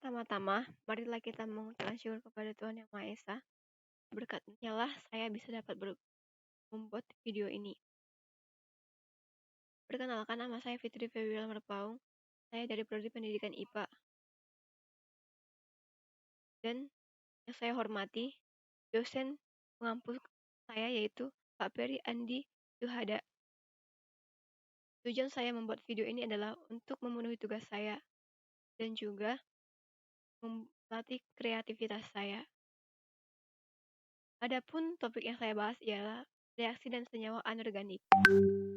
Pertama-tama, marilah kita mengucapkan syukur kepada Tuhan Yang Maha Esa. Berkat-Nya lah saya bisa dapat membuat video ini. Perkenalkan, nama saya Fitri Febiola Merpaung. Saya dari Prodi Pendidikan IPA. Dan yang saya hormati, dosen pengampu saya yaitu Pak Peri Andi Yuhada. Tujuan saya membuat video ini adalah untuk memenuhi tugas saya dan juga melatih kreativitas saya. Adapun topik yang saya bahas ialah reaksi dan senyawa anorganik.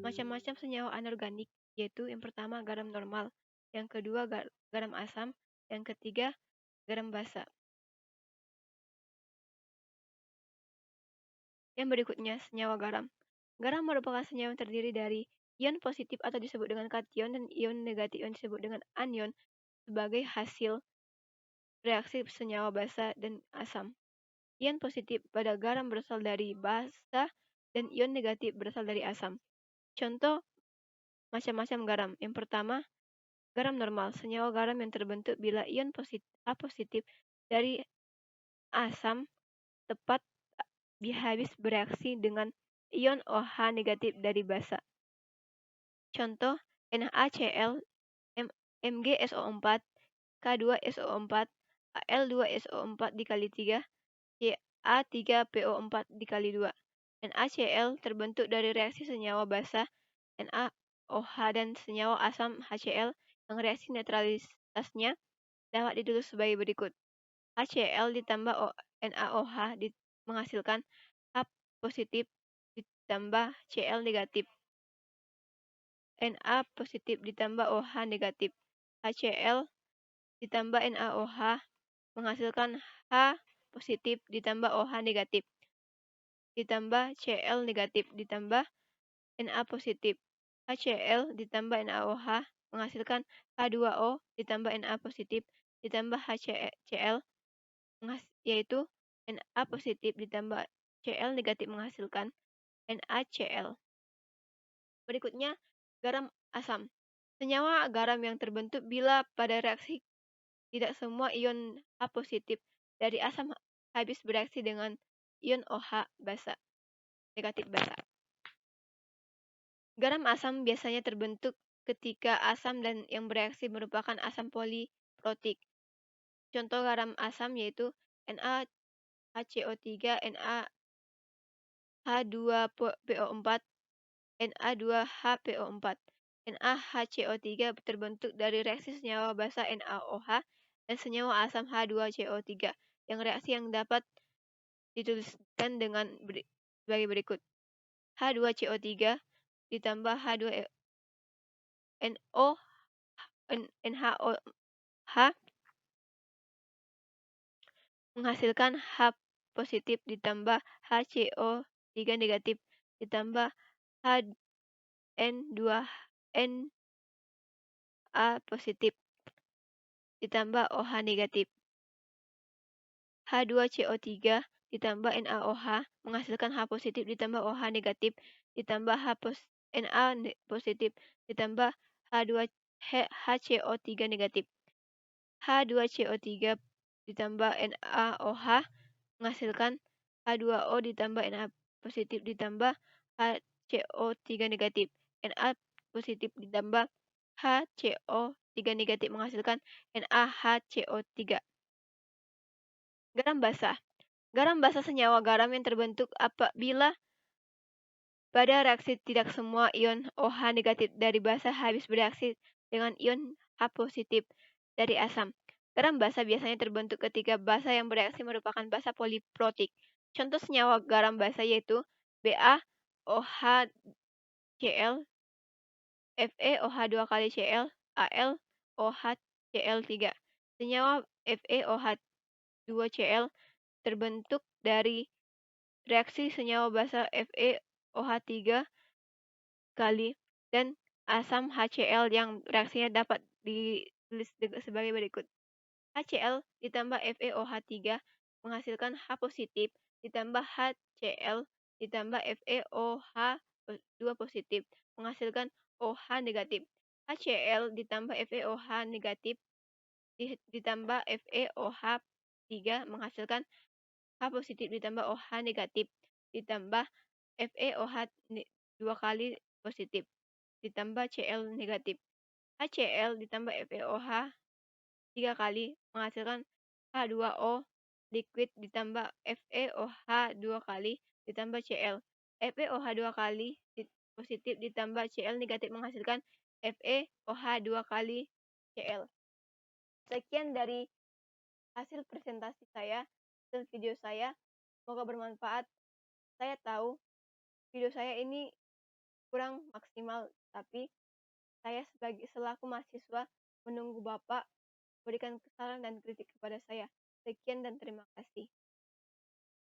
Macam-macam senyawa anorganik, yaitu yang pertama garam normal, yang kedua garam asam, yang ketiga garam basa. Yang berikutnya senyawa garam. Garam merupakan senyawa yang terdiri dari ion positif atau disebut dengan kation dan ion negatif yang disebut dengan anion sebagai hasil reaksi senyawa basa dan asam. Ion positif pada garam berasal dari basa dan ion negatif berasal dari asam. Contoh macam-macam garam. Yang pertama, garam normal, senyawa garam yang terbentuk bila ion A positif dari asam tepat habis bereaksi dengan ion OH negatif dari basa. Contoh NaCl, MgSO4, K2SO4, Al2SO4 dikali 3, Ca3PO4 dikali 2. NaCl terbentuk dari reaksi senyawa basa NaOH dan senyawa asam HCl yang reaksi netralitasnya dapat ditulis sebagai berikut. HCl ditambah NaOH menghasilkan H positif ditambah Cl negatif. Na positif ditambah OH negatif. HCl ditambah NaOH menghasilkan H positif ditambah OH negatif. Ditambah Cl negatif ditambah Na positif. HCl ditambah NaOH menghasilkan H2O ditambah Na positif ditambah HCl yaitu Na positif ditambah Cl negatif menghasilkan NaCl. Berikutnya garam asam. Senyawa garam yang terbentuk bila pada reaksi tidak semua ion H positif dari asam habis bereaksi dengan ion OH basa, negatif basa. Garam asam biasanya terbentuk ketika asam dan yang bereaksi merupakan asam poliprotik. Contoh garam asam yaitu NaHCO3, NaH2PO4, Na2HPO4. NaHCO3 terbentuk dari reaksi senyawa basa NaOH dan senyawa asam H2CO3 yang reaksi yang dapat dituliskan dengan sebagai berikut. H2CO3 ditambah NaOH menghasilkan H positif ditambah HCO3 negatif ditambah Na positif ditambah OH negatif. H2CO3 ditambah NaOH menghasilkan H positif ditambah OH negatif ditambah Na positif ditambah HCO3 negatif. H2CO3 ditambah NaOH menghasilkan H2O ditambah Na positif ditambah HCO3 negatif. Na positif ditambah HCO3 negatif menghasilkan NaHCO3. Garam basa. Garam basa senyawa garam yang terbentuk apabila pada reaksi tidak semua ion OH negatif dari basa habis bereaksi dengan ion H positif dari asam. Garam basa biasanya terbentuk ketika basa yang bereaksi merupakan basa poliprotik. Contoh senyawa garam basa yaitu BaOHCl, FeOH2 kali Cl, AlOHCl3. Senyawa FeOH2Cl terbentuk dari reaksi senyawa basa FeOH3 kali dan asam HCl yang reaksinya dapat ditulis sebagai berikut. HCl ditambah FeOH3 menghasilkan H positif ditambah HCl ditambah FeOH2 positif menghasilkan OH negatif. HCl ditambah FeOH negatif ditambah FeOH3 menghasilkan H positif ditambah OH negatif ditambah FeOH 2 kali positif ditambah Cl negatif. HCl ditambah FeOH 3 kali menghasilkan H2O liquid ditambah FeOH 2 kali ditambah Cl. FeOH 2 kali positif ditambah Cl negatif menghasilkan FeOH 2 kali Cl. Sekian dari hasil presentasi saya dan video saya. Semoga bermanfaat. Saya tahu video saya ini kurang maksimal, tapi saya selaku mahasiswa menunggu Bapak berikan saran dan kritik kepada saya. Sekian dan terima kasih.